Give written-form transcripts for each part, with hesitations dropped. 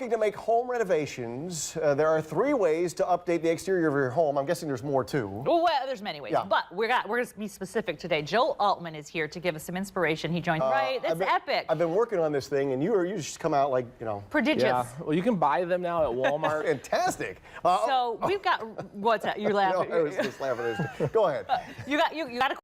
looking to make home renovations, there are 3 ways to update the exterior of your home. I'm guessing there's more too. Well, there's many ways, but we're going to be specific today. Joe Altman is here to give us some inspiration. He joined right. It's epic. I've been working on this thing, and you just come out like, you know, prodigious. Yeah. Well, you can buy them now at Walmart. Fantastic. So we've got what's that? You're laughing. No, I was just laughing at this. Go ahead. You got a.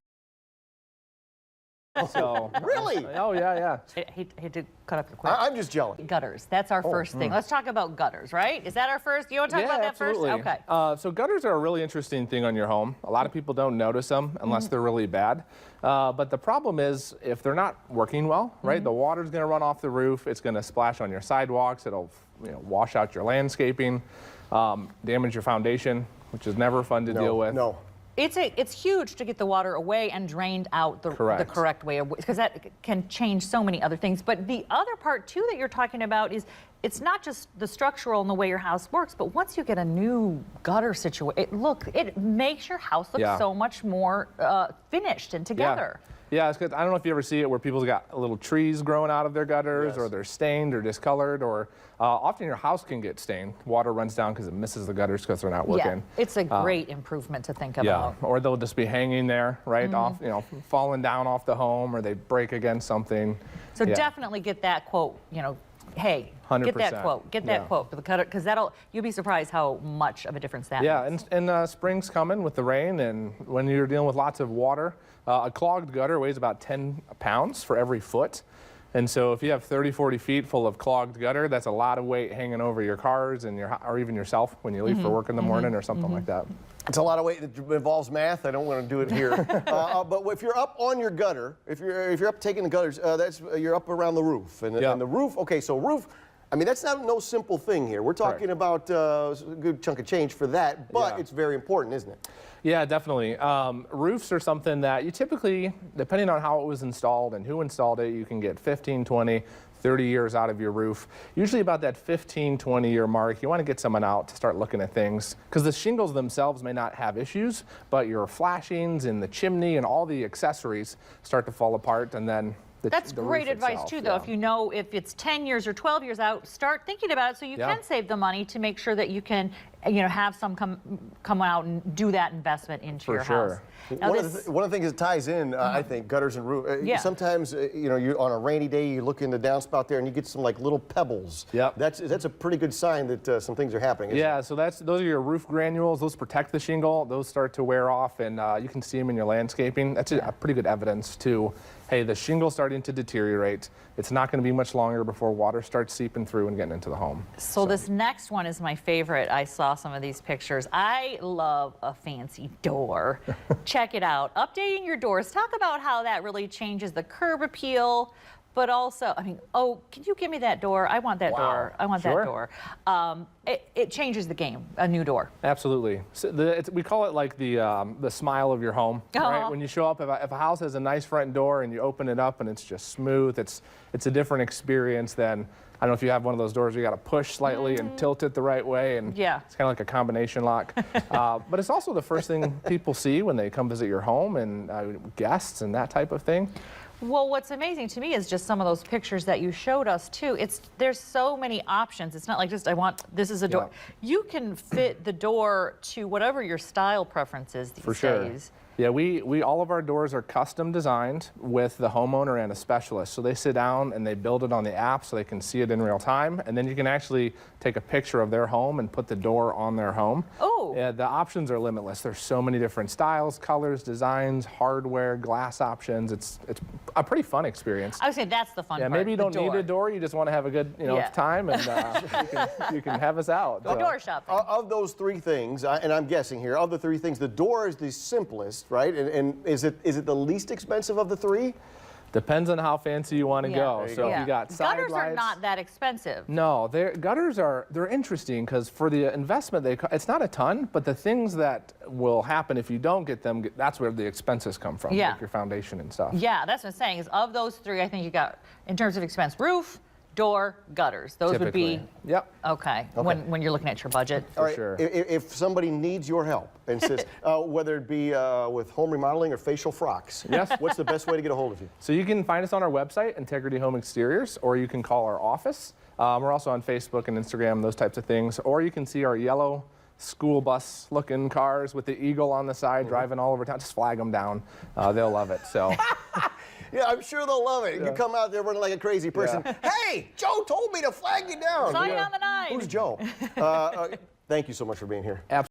So really? Oh yeah. I hate to cut up your quick. I'm just jealous. Gutters. That's our first thing. Let's talk about gutters, right? Is that our first? You want to talk about that absolutely. first? Okay. So gutters are a really interesting thing on your home. A lot of people don't notice them unless they're really bad. But the problem is if they're not working well, right? The water's going to run off the roof. It's going to splash on your sidewalks. It'll wash out your landscaping, damage your foundation, which is never fun to deal with. No. It's huge to get the water away and drained out the correct way, because that can change so many other things. But the other part too that you're talking about is it's not just the structural and the way your house works, but once you get a new gutter situation, it makes your house look so much more finished and together. Yeah, it's good. I don't know if you ever see it where people's got little trees growing out of their gutters, or they're stained or discolored, or often your house can get stained. Water runs down because it misses the gutters because they're not working. Yeah, it's a great improvement to think about. Yeah, or they'll just be hanging there, right, off, falling down off the home, or they break against something. So definitely get that quote, hey, 100%. get that quote. Get that quote for the gutter, because you'll be surprised how much of a difference that makes. And spring's coming with the rain, and when you're dealing with lots of water, a clogged gutter weighs about 10 pounds for every foot. And so if you have 30, 40 feet full of clogged gutter, that's a lot of weight hanging over your cars and or even yourself when you leave for work in the morning or something like that. It's a lot of weight. It involves math. I don't want to do it here. But if you're up on your gutter, if you're up taking the gutters, you're up around the roof. And the roof, okay, so roof, I mean, that's no simple thing here. We're talking about a good chunk of change for that, but it's very important, isn't it? Yeah, definitely. Roofs are something that you typically, depending on how it was installed and who installed it, you can get 15, 20, 30 years out of your roof. Usually about that 15, 20-year mark, you want to get someone out to start looking at things, because the shingles themselves may not have issues, but your flashings and the chimney and all the accessories start to fall apart, and then that's great advice too, though. If you know if it's 10 years or 12 years out, start thinking about it so you can save the money to make sure that you can, have some come out and do that investment into your house. Now one of the things that ties in, I think, gutters and roof. Sometimes, you on a rainy day, you look in the downspout there and you get some like little pebbles. Yep. That's a pretty good sign that some things are happening. Yeah. So those are your roof granules. Those protect the shingle. Those start to wear off, and you can see them in your landscaping. That's a pretty good evidence too. Hey, the shingle's starting to deteriorate. It's not going to be much longer before water starts seeping through and getting into the home. So this next one is my favorite. I saw some of these pictures. I love a fancy door. Check it out. Updating your doors. Talk about how that really changes the curb appeal, but also, I mean, can you give me that door? I want that door. I want that door. It changes the game, a new door. Absolutely. So we call it like the smile of your home, right? When you show up, if a house has a nice front door and you open it up and it's just smooth, it's a different experience than, I don't know if you have one of those doors where you got to push slightly and tilt it the right way, and it's kind of like a combination lock. But it's also the first thing people see when they come visit your home, and guests and that type of thing. Well, what's amazing to me is just some of those pictures that you showed us too. There's so many options. It's not like just this is a door. You can fit the door to whatever your style preference is these days. Yeah, all of our doors are custom designed with the homeowner and a specialist. So they sit down and they build it on the app so they can see it in real time, and then you can actually take a picture of their home and put the door on their home. Oh. Yeah, the options are limitless. There's so many different styles, colors, designs, hardware, glass options. It's a pretty fun experience. I would say that's the fun part. Yeah, maybe you don't need a door. You just want to have a good time, and you can have us out. Door shopping. Of those 3 things, and I'm guessing here, of the 3 things, the door is the simplest, right? And is it the least expensive of the 3? Depends on how fancy you want to go. So if you got side gutters lights, are not that expensive. No, gutters they're interesting because for the investment it's not a ton, but the things that will happen if you don't get them, that's where the expenses come from, like your foundation and stuff. Yeah, that's what I'm saying. Is of those 3, I think you got, in terms of expense, roof, door, gutters. Those would be okay when you're looking at your budget. For sure. If somebody needs your help and says, whether it be with home remodeling or facial frocks, what's the best way to get a hold of you? So you can find us on our website, Integrity Home Exteriors, or you can call our office. We're also on Facebook and Instagram, those types of things. Or you can see our yellow school bus looking cars with the eagle on the side driving all over town. Just flag them down. They'll love it. So. Yeah, I'm sure they'll love it. You come out there running like a crazy person. Hey, Joe told me to flag you down. Saw you on the 9. Who's Joe? Thank you so much for being here. Absolutely.